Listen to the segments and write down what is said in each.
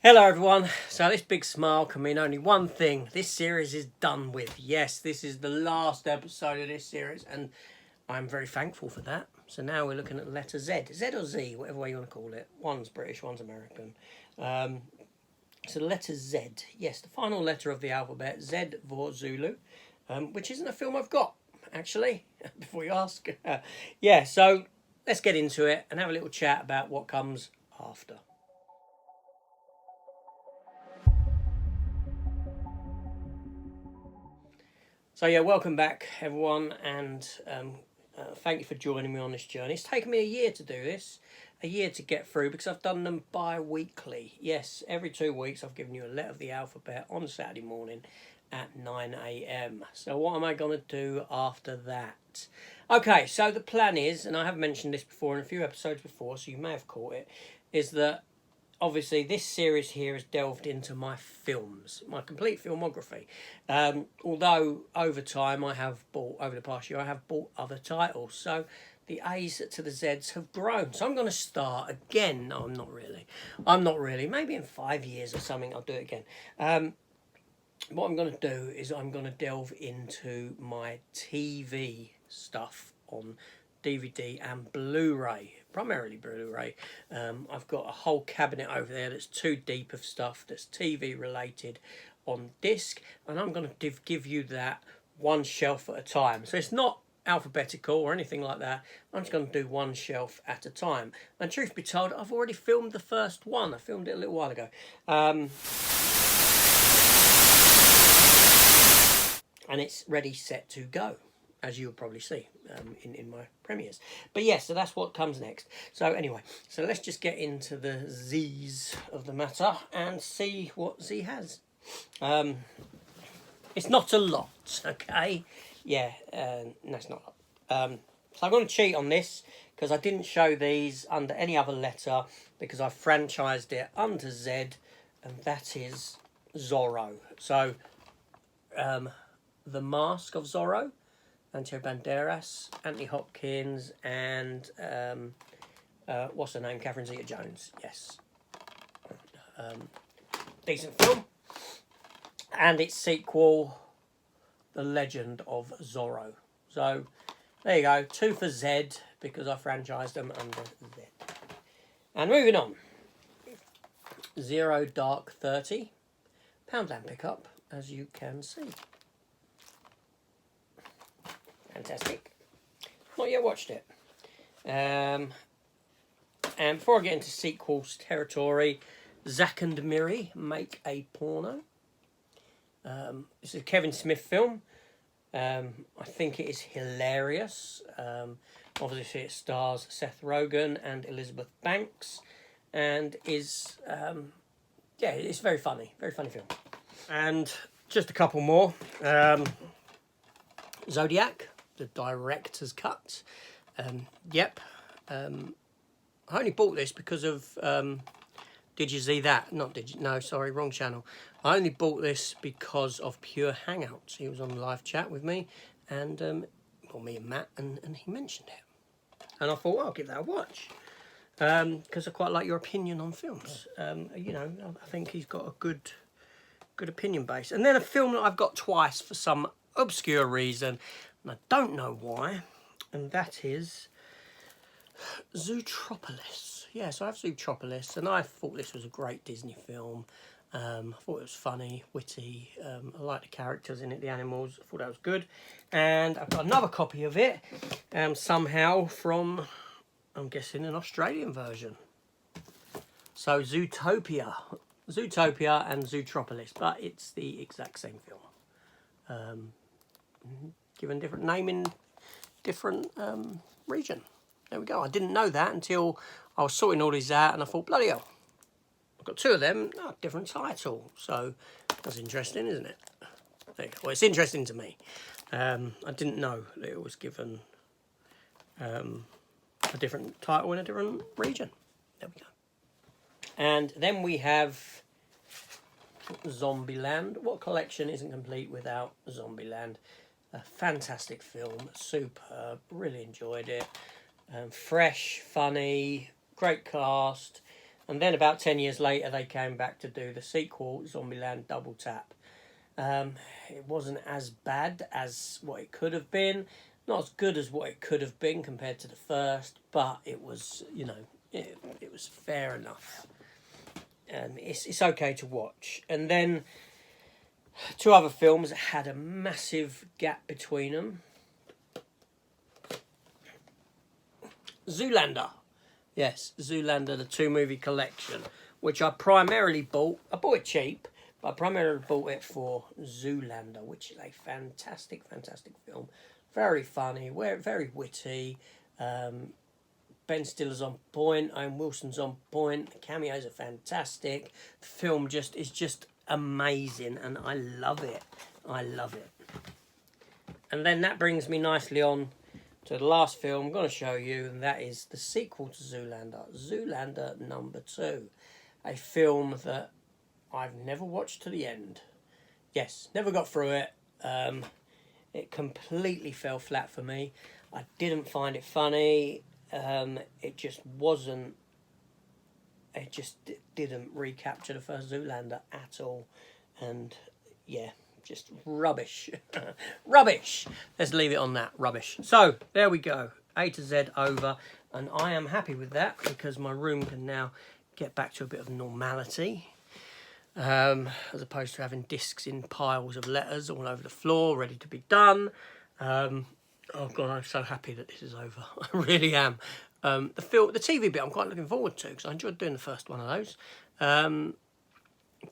Hello everyone, so this big smile can mean only one thing. This series is done with. Yes, this is the last episode of this series and I'm very thankful for that. So now we're looking at the letter Z. Z or Z, whatever way you want to call it. One's British, one's American. So the letter Z, yes, the final letter of the alphabet, Z for Zulu, which isn't a film I've got, actually, before you ask. Yeah, so let's get into it and have a little chat about what comes after. So yeah, welcome back everyone, and thank you for joining me on this journey. It's taken me a year to do this, a year to get through, because I've done them bi-weekly. Yes, every 2 weeks I've given you a letter of the alphabet on Saturday morning at 9 a.m. So what am I going to do after that? Okay, so the plan is, and I have mentioned this before in a few episodes before, so you may have caught it, is that obviously this series here has delved into my films, my complete filmography. Although over time I have bought, over the past year, I have bought other titles. So the A's to the Z's have grown. So I'm going to start again. No, I'm not really. I'm not really. Maybe in 5 years or something I'll do it again. What I'm going to do is I'm going to delve into my TV stuff on DVD and Blu-ray, primarily Blu-ray. I've got a whole cabinet over there that's too deep of stuff that's TV related on disc, and I'm going to give you that one shelf at a time. So it's not alphabetical or anything like that. I'm just going to do one shelf at a time. And truth be told, I've already filmed the first one. I filmed it a little while ago. And it's ready, set to go, as you'll probably see in my premieres. But yes, so that's what comes next. So anyway, so let's just get into the Z's of the matter and see what Z has. It's not a lot, okay? Yeah, no, it's not a lot. So I'm going to cheat on this because I didn't show these under any other letter because I franchised it under Z, and that is Zorro. So, The Mask of Zorro, Antonio Banderas, Anthony Hopkins, and what's her name? Catherine Zeta-Jones. Yes, decent film. And its sequel, The Legend of Zorro. So there you go, 2 for Z because I franchised them under Z. And moving on, Zero Dark 30, Poundland pickup, as you can see. Fantastic. Not yet watched it. And before I get into sequels territory, Zack and Miri Make a Porno. This is a Kevin Smith film. I think it is hilarious. Obviously it stars Seth Rogen and Elizabeth Banks, and is yeah, it's very funny film. And just a couple more. Zodiac, the director's cut. Yep. I only bought this because of Did You See That? No, sorry, wrong channel. I only bought this because of Pure Hangouts. He was on live chat with me, and well, me and Matt, and he mentioned it. And I thought, well, I'll give that a watch. Because I quite like your opinion on films. You know, I think he's got a good opinion base. And then a film that I've got twice for some obscure reason, and I don't know why, and that is Zootropolis. Yeah, so I have Zootropolis, and I thought this was a great Disney film. I thought it was funny, witty. I like the characters in it, the animals. I thought that was good. And I've got another copy of it, somehow from, I'm guessing, an Australian version. So Zootopia and Zootropolis, but it's the exact same film. Given different name in different region. There we go. I didn't know that until I was sorting all these out, and I thought, bloody hell, I've got 2 of them, different title. So that's interesting, isn't it? Well, it's interesting to me. I didn't know that it was given a different title in a different region. There we go. And then we have Zombieland. What collection isn't complete without Zombieland? A fantastic film, superb, really enjoyed it. Fresh, funny, great cast. And then about 10 years later, they came back to do the sequel, Zombieland Double Tap. It wasn't as bad as what it could have been. Not as good as what it could have been compared to the first, but it was, you know, it was fair enough. It's okay to watch. And then two other films that had a massive gap between them. Zoolander. Yes, Zoolander, the 2-movie collection, which I primarily bought. I bought it cheap, but I primarily bought it for Zoolander, which is a fantastic, fantastic film. Very funny, very witty. Ben Stiller's on point. Owen Wilson's on point. The cameos are fantastic. The film is just amazing, and I love it. I love it. And then that brings me nicely on to the last film I'm going to show you, and that is the sequel to Zoolander, Zoolander number 2, a film that I've never watched to the end. Yes, never got through it. It completely fell flat for me. I didn't find it funny. It just wasn't. It just didn't recapture the first Zoolander at all, and yeah, just rubbish. Rubbish. Let's leave it on that. Rubbish. So there we go. A to Z over, and I am happy with that because my room can now get back to a bit of normality. As opposed to having discs in piles of letters all over the floor, ready to be done. Oh God, I'm so happy that this is over. I really am. The TV bit I'm quite looking forward to because I enjoyed doing the first one of those.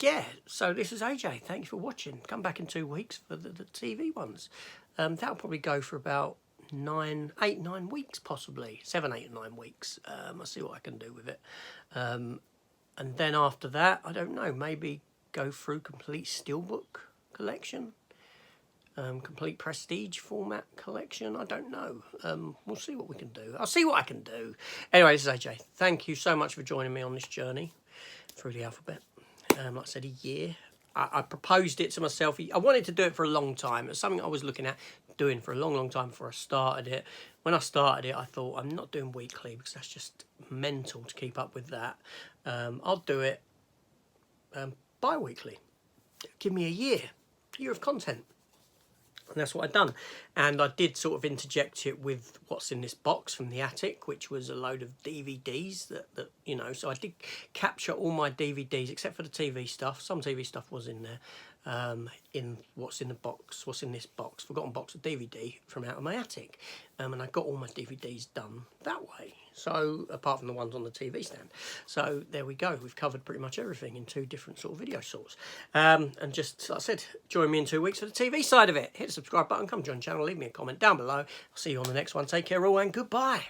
Yeah, so this is AJ. Thanks for watching. Come back in 2 weeks for the TV ones. That'll probably go for about 9 weeks, possibly 7, 8, 9 weeks. I'll see what I can do with it. And then after that, I don't know, maybe go through complete steelbook collection, complete prestige format collection. I don't know. We'll see what we can do. I'll see what I can do. Anyway, this is AJ. Thank you so much for joining me on this journey through the alphabet. Like I said, a year. I proposed it to myself. I wanted to do it for a long time. It was something I was looking at doing for a long, long time before I started it. When I started it, I thought, I'm not doing weekly because that's just mental to keep up with that. I'll do it bi-weekly. Give me a year of content. And that's what I'd done. And I did sort of interject it with what's in this box from the attic, which was a load of DVDs that you know, so I did capture all my DVDs except for the TV stuff. Some TV stuff was in there. In what's in the box, what's in this box, forgotten box of DVD from out of my attic. And I got all my DVDs done that way. So, apart from the ones on the TV stand. So, there we go. We've covered pretty much everything in 2 different sort of video sorts. And just, like I said, join me in 2 weeks for the TV side of it. Hit the subscribe button, come join the channel, leave me a comment down below. I'll see you on the next one. Take care all and goodbye.